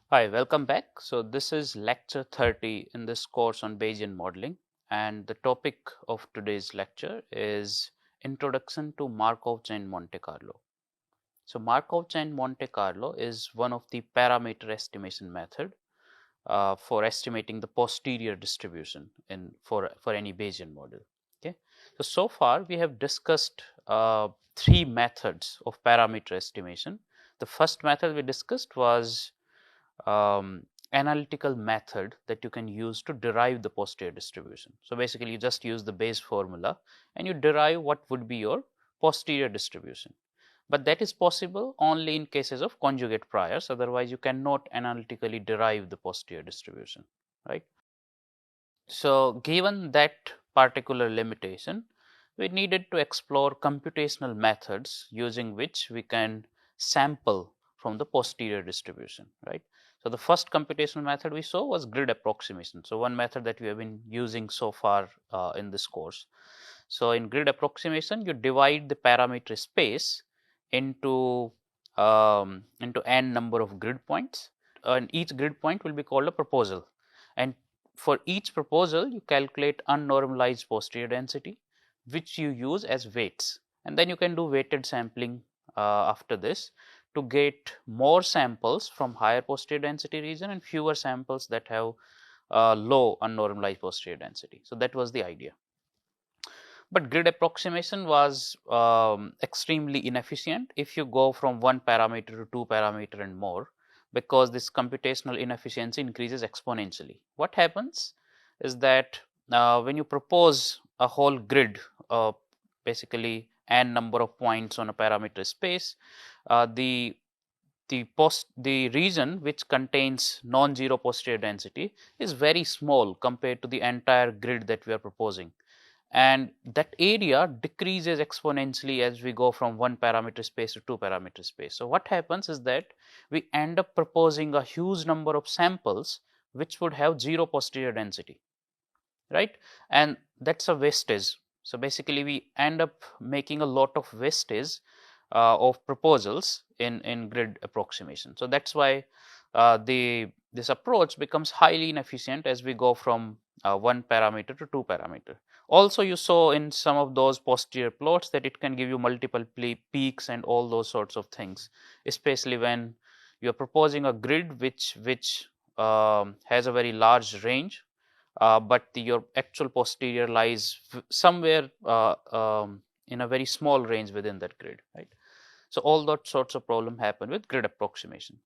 Hi, welcome back. So this is lecture 30 in this course on Bayesian modeling, and the topic of today's lecture is Introduction to Markov chain Monte Carlo. So Markov chain Monte Carlo is one of the parameter estimation method for estimating the posterior distribution for any Bayesian model. Okay, so far we have discussed three methods of parameter estimation. The first method we discussed was analytical method that you can use to derive the posterior distribution. So basically you just use the Bayes formula and you derive what would be your posterior distribution. But that is possible only in cases of conjugate priors, otherwise you cannot analytically derive the posterior distribution, right? So given that particular limitation, we needed to explore computational methods using which we can sample from the posterior distribution, right? So the first computational method we saw was grid approximation. So one method that we have been using so far in this course. So in grid approximation, you divide the parameter space into n number of grid points, and each grid point will be called a proposal. And for each proposal, you calculate unnormalized posterior density, which you use as weights, and then you can do weighted sampling after this to get more samples from higher posterior density region and fewer samples that have low unnormalized posterior density. So that was the idea. But grid approximation was extremely inefficient if you go from one parameter to two parameter and more, because this computational inefficiency increases exponentially. What happens is that when you propose a whole grid, basically n number of points on a parameter space, the region which contains non-zero posterior density is very small compared to the entire grid that we are proposing, and that area decreases exponentially as we go from one parameter space to two parameter space. So what happens is that we end up proposing a huge number of samples which would have zero posterior density, right? And that's a wastage. So basically we end up making a lot of wastage of proposals in grid approximation. So that's why this approach becomes highly inefficient as we go from one parameter to two parameter. Also, you saw in some of those posterior plots that it can give you multiple peaks and all those sorts of things, especially when you are proposing a grid which has a very large range, but your actual posterior lies somewhere in a very small range within that grid, right? So all that sorts of problem happen with grid approximation.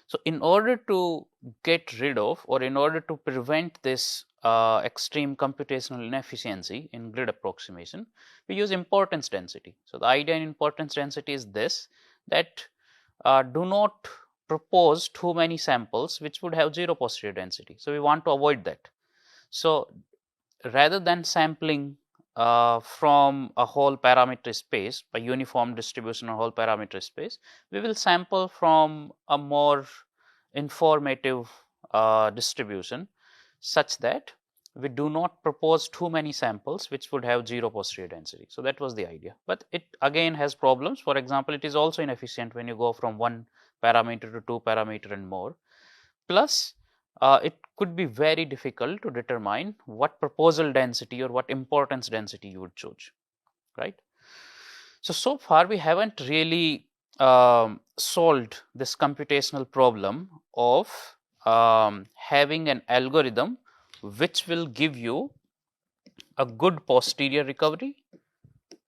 So in order to get rid of, or in order to prevent this extreme computational inefficiency in grid approximation, we use importance density. So the idea in importance density is this, that do not propose too many samples which would have zero posterior density. So we want to avoid that. So rather than sampling from a whole parameter space by uniform distribution of whole parameter space, we will sample from a more informative distribution, such that we do not propose too many samples which would have zero posterior density. So that was the idea, but it again has problems. For example, it is also inefficient when you go from one parameter to two parameter and more. Plus, it could be very difficult to determine what proposal density or what importance density you would choose, right? So far we haven't really solved this computational problem of having an algorithm which will give you a good posterior recovery.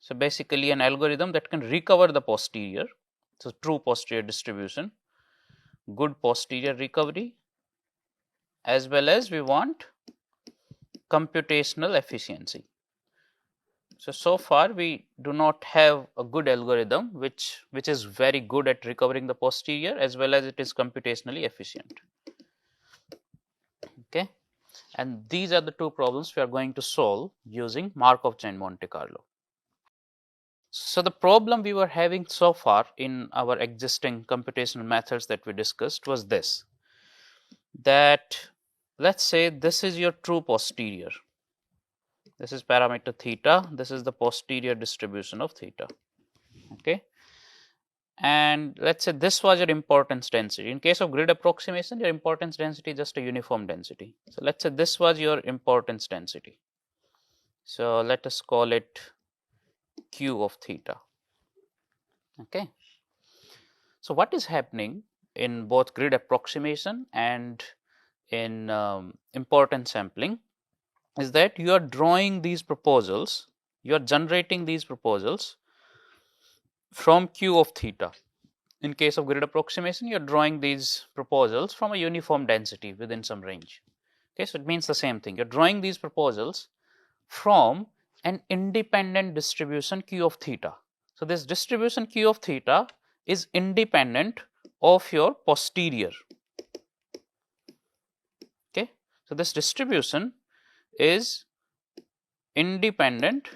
So basically an algorithm that can recover the posterior, so true posterior distribution, good posterior recovery, as well as we want computational efficiency. So far we do not have a good algorithm which is very good at recovering the posterior as well as it is computationally efficient. Okay, and these are the two problems we are going to solve using Markov chain Monte Carlo. So the problem we were having so far in our existing computational methods that we discussed was this, that let's say this is your true posterior. This is parameter theta, this is the posterior distribution of theta, okay? and let's say this was your importance density. In case of grid approximation, your importance density is just a uniform density. So let's say this was your importance density. So let us call it Q of theta. Okay. So what is happening in both grid approximation and in importance sampling is that you are drawing these proposals, you are generating these proposals from Q of theta. In case of grid approximation, you are drawing these proposals from a uniform density within some range. Okay, so it means the same thing. You are drawing these proposals from an independent distribution Q of theta. So this distribution Q of theta is independent of your posterior. Okay, so this distribution is independent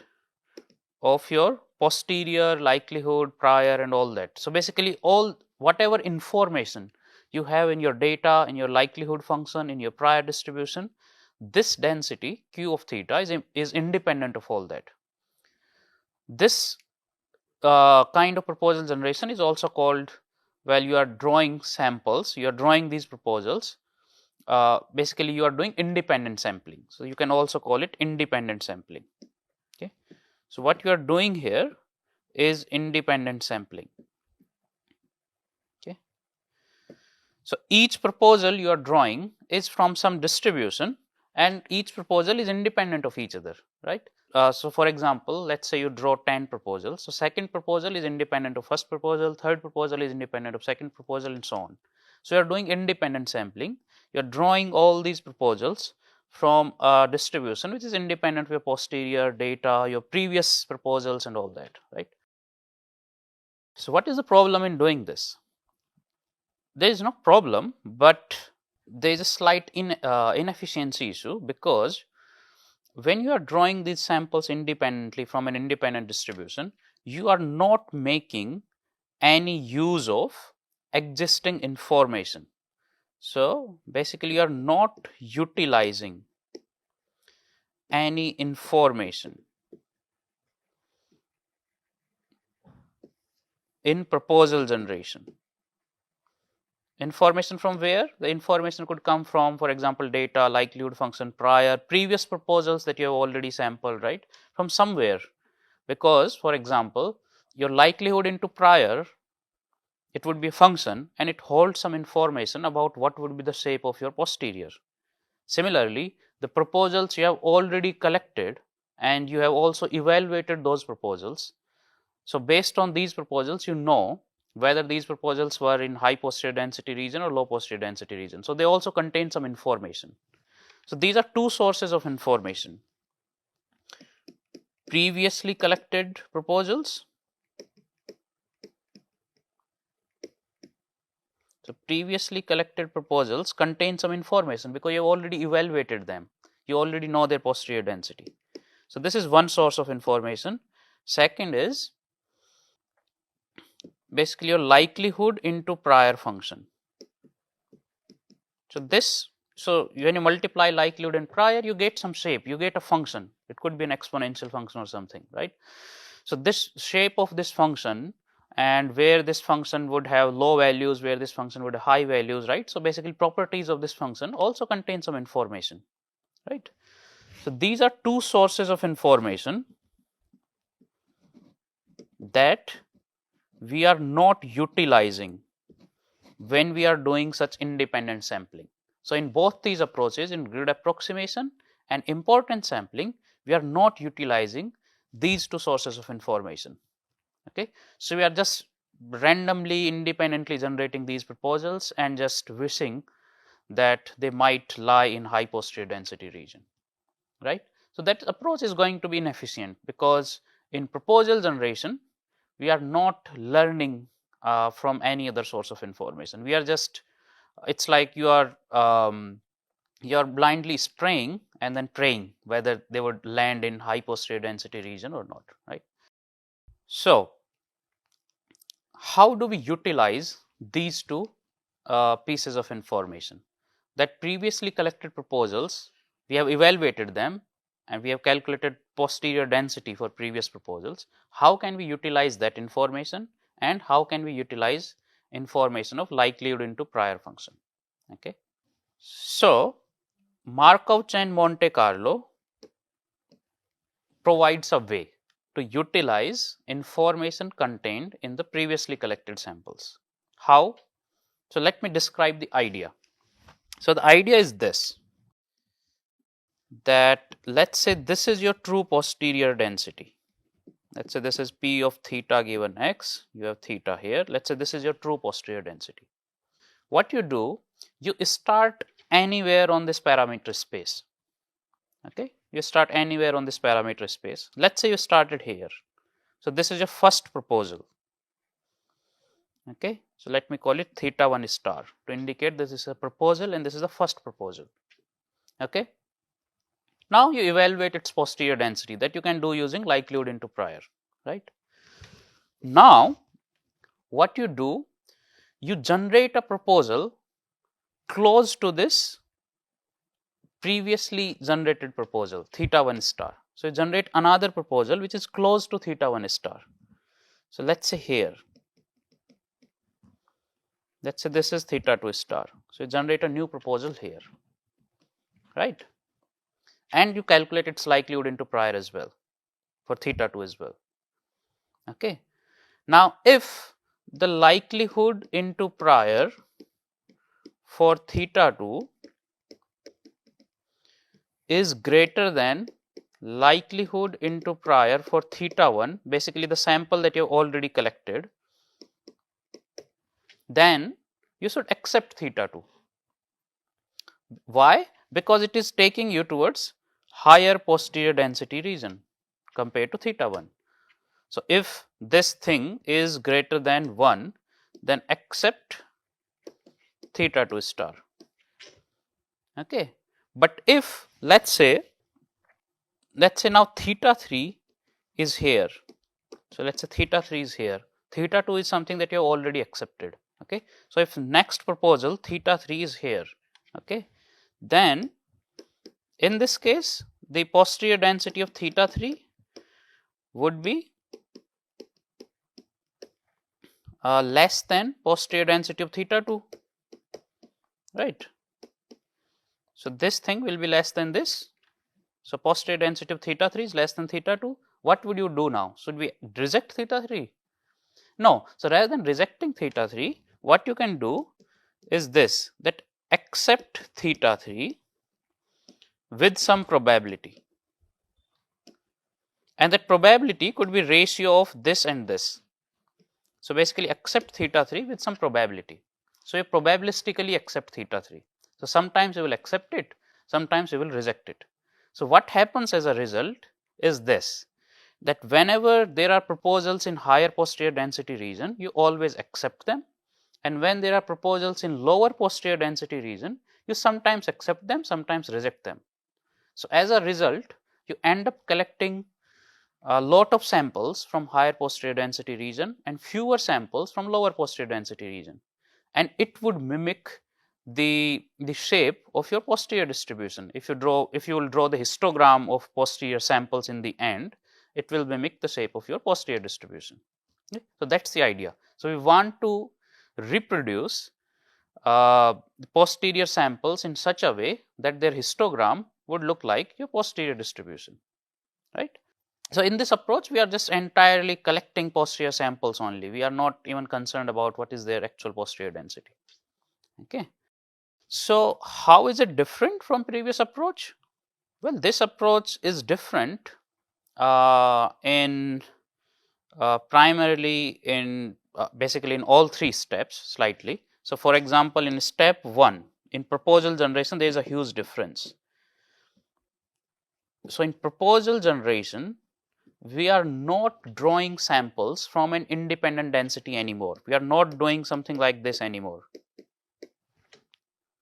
of your posterior, likelihood, prior, and all that. So basically, all whatever information you have in your data, in your likelihood function, in your prior distribution, this density Q of theta is independent of all that. This kind of proposal generation is also called, well, you are drawing samples, you are drawing these proposals. Basically, you are doing independent sampling. So you can also call it independent sampling. Okay. So what you are doing here is independent sampling. Okay. So each proposal you are drawing is from some distribution, and each proposal is independent of each other, right? So for example, let's say you draw 10 proposals. So second proposal is independent of first proposal, third proposal is independent of second proposal, and so on. So you are doing independent sampling. You are drawing all these proposals from a distribution which is independent of your posterior data, your previous proposals, and all that, right? So what is the problem in doing this? There is no problem, but there is a slight inefficiency issue, because when you are drawing these samples independently from an independent distribution, you are not making any use of existing information. So basically, you are not utilizing any information in proposal generation. Information from where? The information could come from, for example, data, likelihood function, prior, previous proposals that you have already sampled, right? From somewhere. Because, for example, your likelihood into prior, it would be a function, and it holds some information about what would be the shape of your posterior. Similarly, the proposals you have already collected, and you have also evaluated those proposals. So based on these proposals, you know whether these proposals were in high posterior density region or low posterior density region. So they also contain some information. So these are two sources of information: previously collected proposals. So previously collected proposals contain some information because you have already evaluated them. You already know their posterior density. So this is one source of information. Second is basically your likelihood into prior function. So when you multiply likelihood and prior, you get some shape, you get a function. It could be an exponential function or something, right? So this shape of this function, and where this function would have low values, where this function would have high values, right? So basically, properties of this function also contain some information, right? So these are two sources of information that we are not utilizing when we are doing such independent sampling. So in both these approaches, in grid approximation and importance sampling, we are not utilizing these two sources of information. Okay, so we are just randomly, independently generating these proposals and just wishing that they might lie in high posterior density region, right? So that approach is going to be inefficient, because in proposal generation, we are not learning from any other source of information. We are just, it's like you are blindly spraying and then praying whether they would land in high posterior density region or not, right? So how do we utilize these two pieces of information? That previously collected proposals, we have evaluated them and we have calculated posterior density for previous proposals. How can we utilize that information and how can we utilize information of likelihood into prior function. Okay. So, Markov chain Monte Carlo provides a way to utilize information contained in the previously collected samples. How? So, let me describe the idea. So, the idea is this, that let's say this is your true posterior density. Let's say this is P of theta given x, you have theta here. Let's say this is your true posterior density. What you do, you start anywhere on this parameter space. Okay, you start anywhere on this parameter space. Let's say you started here. So, this is your first proposal. Okay, so let me call it theta 1 star to indicate this is a proposal and this is the first proposal. Okay. Now, you evaluate its posterior density that you can do using likelihood into prior, right. Now, what you do, you generate a proposal close to this previously generated proposal theta 1 star. So, you generate another proposal which is close to theta 1 star. So, let us say here, let us say this is theta 2 star. So, you generate a new proposal here, right, and you calculate its likelihood into prior as well for theta 2 as well. Okay. Now, if the likelihood into prior for theta 2 is greater than likelihood into prior for theta 1, basically the sample that you have already collected, then you should accept theta 2. Why? Because it is taking you towards higher posterior density region compared to theta 1. So, if this thing is greater than 1, then accept theta 2 star. Okay. But if let us say now theta 3 is here. So, let us say theta 3 is here, theta 2 is something that you have already accepted. Okay. So, if next proposal theta 3 is here, okay, then in this case the posterior density of theta 3 would be less than posterior density of theta 2, right. So, this thing will be less than this. So, posterior density of theta 3 is less than theta 2. What would you do now? Should we reject theta 3? No. So, rather than rejecting theta 3, what you can do is this, that accept theta 3 with some probability, and that probability could be ratio of this and this. So, basically accept theta 3 with some probability. So, you probabilistically accept theta 3. So, sometimes you will accept it, sometimes you will reject it. So, what happens as a result is this, that whenever there are proposals in higher posterior density region, you always accept them, and when there are proposals in lower posterior density region, you sometimes accept them, sometimes reject them. So, as a result, you end up collecting a lot of samples from higher posterior density region and fewer samples from lower posterior density region, and it would mimic the shape of your posterior distribution. If you will draw the histogram of posterior samples in the end, it will mimic the shape of your posterior distribution. Okay? So, that is the idea. So, we want to reproduce the posterior samples in such a way that their histogram would look like your posterior distribution, right. So, in this approach, we are just entirely collecting posterior samples only. We are not even concerned about what is their actual posterior density. Okay. So, how is it different from previous approach? Well, this approach is different in primarily in basically in all three steps slightly. So, for example, in step 1, in proposal generation, there is a huge difference. So, in proposal generation, we are not drawing samples from an independent density anymore. We are not doing something like this anymore.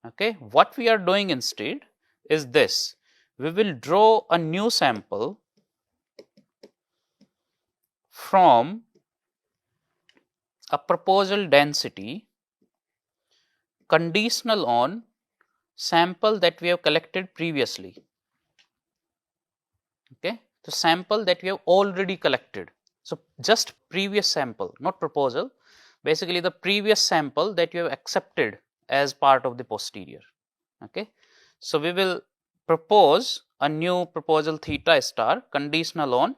Okay. What we are doing instead is this, we will draw a new sample from a proposal density conditional on sample that we have collected previously. Okay. So, sample that we have already collected. So just previous sample, not proposal, basically the previous sample that you have accepted as part of the posterior. Okay. So we will propose a new proposal theta star conditional on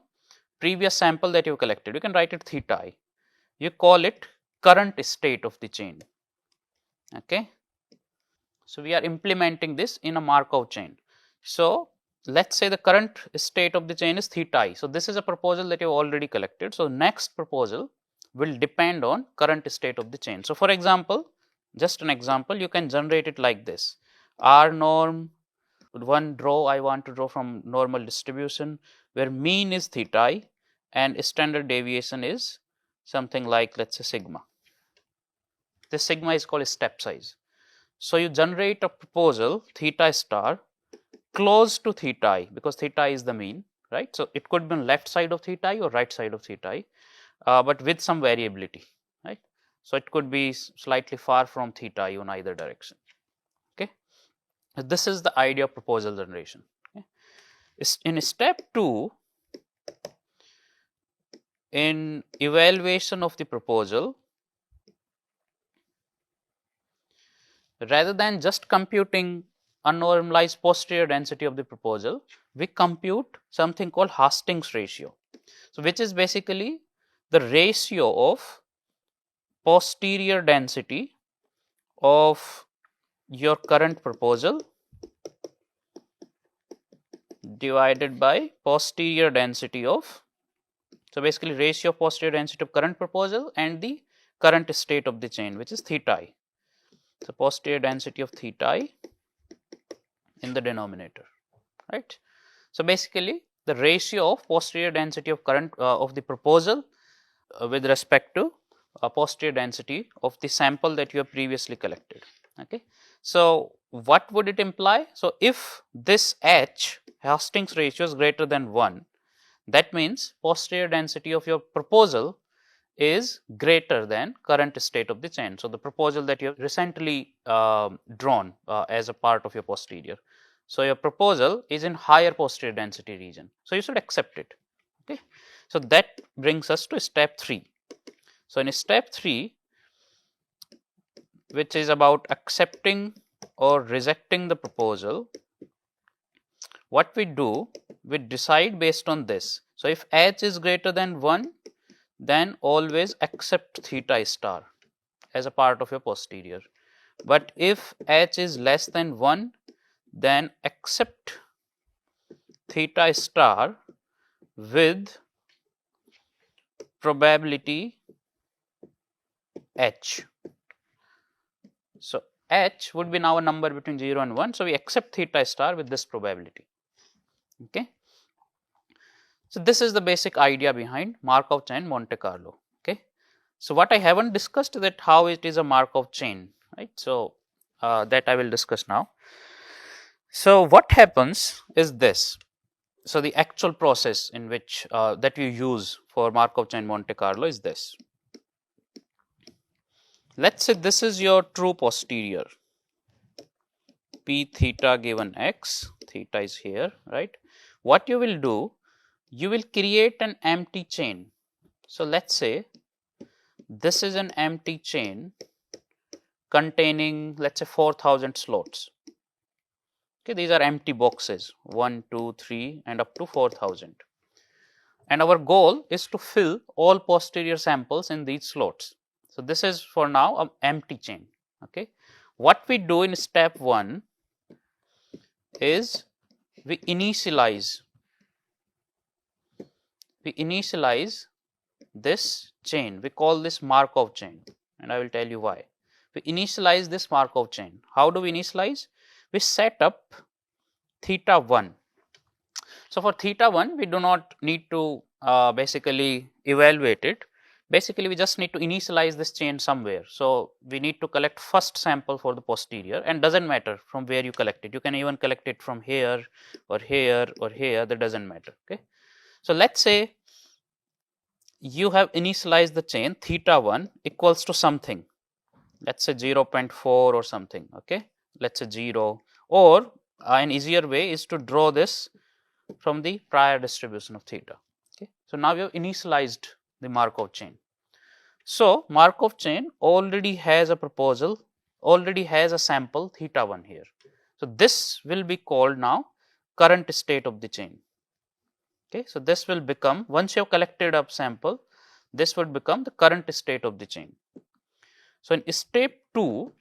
previous sample that you collected. You can write it theta I. You call it current state of the chain. Okay. So we are implementing this in a Markov chain. So let's say the current state of the chain is theta I. So this is a proposal that you have already collected. So next proposal will depend on current state of the chain. So for example, just an example, you can generate it like this. R norm, one row I want to draw from normal distribution where mean is theta I and standard deviation is something like, let's say, sigma. This sigma is called step size. So you generate a proposal theta star close to theta I, because theta I is the mean, right? So it could be on left side of theta I or right side of theta I, but with some variability, right? So it could be slightly far from theta I on either direction. Okay, this is the idea of proposal generation. Okay? In step 2, in evaluation of the proposal, rather than just computing unnormalized posterior density of the proposal, we compute something called Hastings ratio. So which is basically the ratio of posterior density of your current proposal divided by posterior density of, so basically ratio of posterior density of current proposal and the current state of the chain, which is theta I. So posterior density of theta I in the denominator, right? So basically the ratio of posterior density of current of the proposal with respect to posterior density of the sample that you have previously collected. Okay. So what would it imply? So if this H Hastings ratio is greater than 1, that means posterior density of your proposal is greater than current state of the chain. So the proposal that you have recently drawn as a part of your posterior. So your proposal is in higher posterior density region. So you should accept it. Okay. So that brings us to step 3. So in step 3, which is about accepting or rejecting the proposal, what we do, we decide based on this. So if H is greater than 1, then always accept theta star as a part of your posterior. But if H is less than 1, then accept theta star with probability H. So H would be now a number between 0 and 1. So we accept theta star with this probability. Okay. So this is the basic idea behind Markov chain Monte Carlo. Okay. So what I haven't discussed is that how it is a Markov chain, right? So that I will discuss now. So what happens is this. So the actual process in which that you use for Markov chain Monte Carlo is this. Let's say this is your true posterior, P theta given x, theta is here, right? What you will do, you will create an empty chain. So let's say this is an empty chain containing, let's say, 4,000 slots. Okay, these are empty boxes, 1, 2, 3 and up to 4,000. And our goal is to fill all posterior samples in these slots. So this is for now an empty chain. Okay, what we do in step 1 is we initialize this chain. We call this Markov chain, and I will tell you why. We initialize this Markov chain. How do we initialize? We set up theta 1. So for theta 1, we do not need to basically evaluate it. Basically, we just need to initialize this chain somewhere. So we need to collect first sample for the posterior, and doesn't matter from where you collect it. You can even collect it from here or here or here, that doesn't matter. Okay. So let's say you have initialized the chain theta 1 equals to something. Let's say 0.4 or something. Okay. Let's say 0, or an easier way is to draw this from the prior distribution of theta. Okay. So now you have initialized the Markov chain. So Markov chain already has a proposal, already has a sample theta 1 here. So this will be called now current state of the chain. Okay, so this will become, once you have collected a sample, this would become the current state of the chain. So in step 2,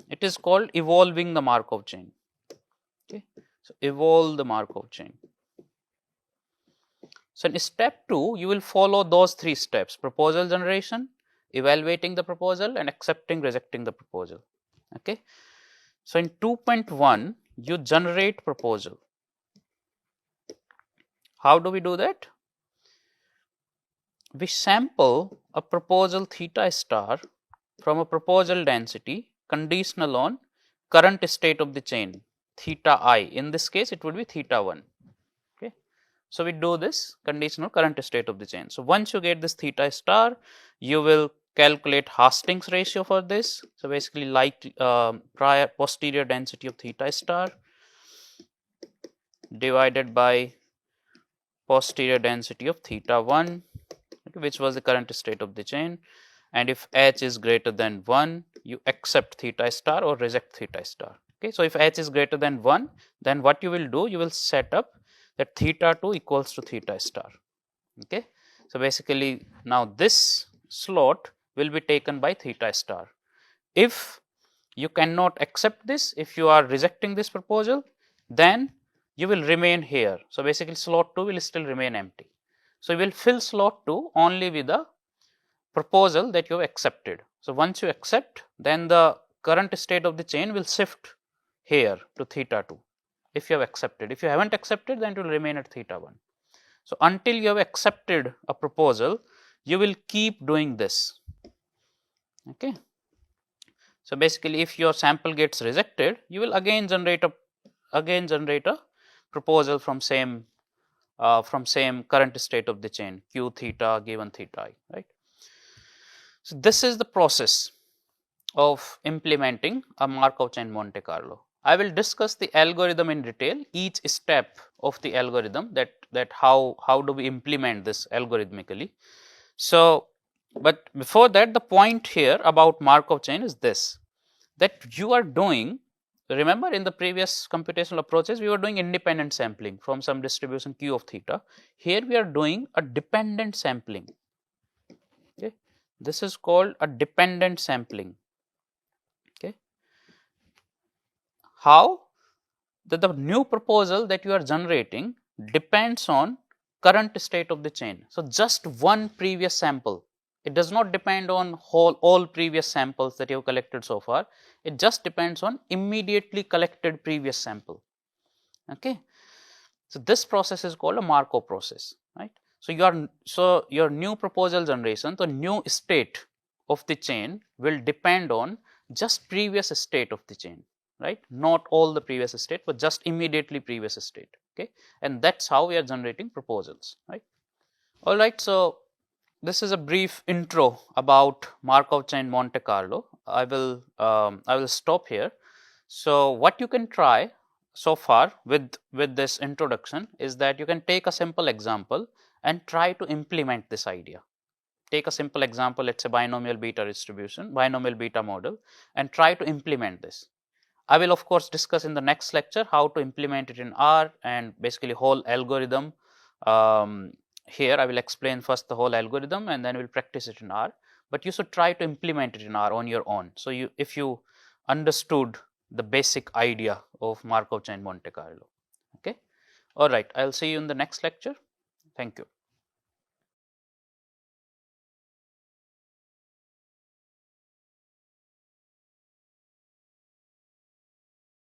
it is called evolving the Markov chain. Okay, so evolve the Markov chain. So in step 2, you will follow those 3 steps: proposal generation, evaluating the proposal, and accepting, rejecting the proposal. Okay, so in 2.1, you generate proposal. How do we do that? We sample a proposal theta star from a proposal density conditional on current state of the chain theta I. In this case, it would be theta 1. Okay, so we do this conditional current state of the chain. So once you get this theta star, you will calculate Hastings ratio for this. So basically, like prior posterior density of theta star divided by posterior density of theta 1, which was the current state of the chain. And if h is greater than 1, you accept theta star or reject theta star. Okay, so if h is greater than 1, then what you will do, you will set up that theta 2 equals to theta star. Okay, so basically now this slot will be taken by theta star. If you cannot accept this, if you are rejecting this proposal, then you will remain here. So basically slot 2 will still remain empty. So you will fill slot 2 only with the proposal that you have accepted. So once you accept, then the current state of the chain will shift here to theta 2 if you have accepted. If you haven't accepted, then it will remain at theta 1. So until you have accepted a proposal, you will keep doing this. Okay, so basically if your sample gets rejected, you will again generate a proposal from same current state of the chain q theta given theta I, right? So this is the process of implementing a Markov chain Monte Carlo. I will discuss the algorithm in detail, each step of the algorithm, that how do we implement this algorithmically. So, but before that, the point here about Markov chain is this, that you are doing, remember in the previous computational approaches, we were doing independent sampling from some distribution q of theta. Here we are doing a dependent sampling. Okay, this is called a dependent sampling. Okay, how? That the new proposal that you are generating depends on current state of the chain. So just one previous sample. It does not depend on all previous samples that you have collected so far. It just depends on immediately collected previous sample. Okay, so this process is called a Markov process, right? So your new proposal generation, the new state of the chain will depend on just previous state of the chain, right? Not all the previous state, but just immediately previous state. Okay, and that's how we are generating proposals, right? All right, so this is a brief intro about Markov chain Monte Carlo. I will stop here. So what you can try so far with this introduction is that you can take a simple example and try to implement this idea. Take a simple example, let's say binomial beta distribution, binomial beta model, and try to implement this. I will of course discuss in the next lecture how to implement it in R and basically whole algorithm. Here I will explain first the whole algorithm and then we will practice it in R, but you should try to implement it in R on your own. So if you understood the basic idea of Markov chain Monte Carlo. Okay, all right, I'll see you in the next lecture. Thank you.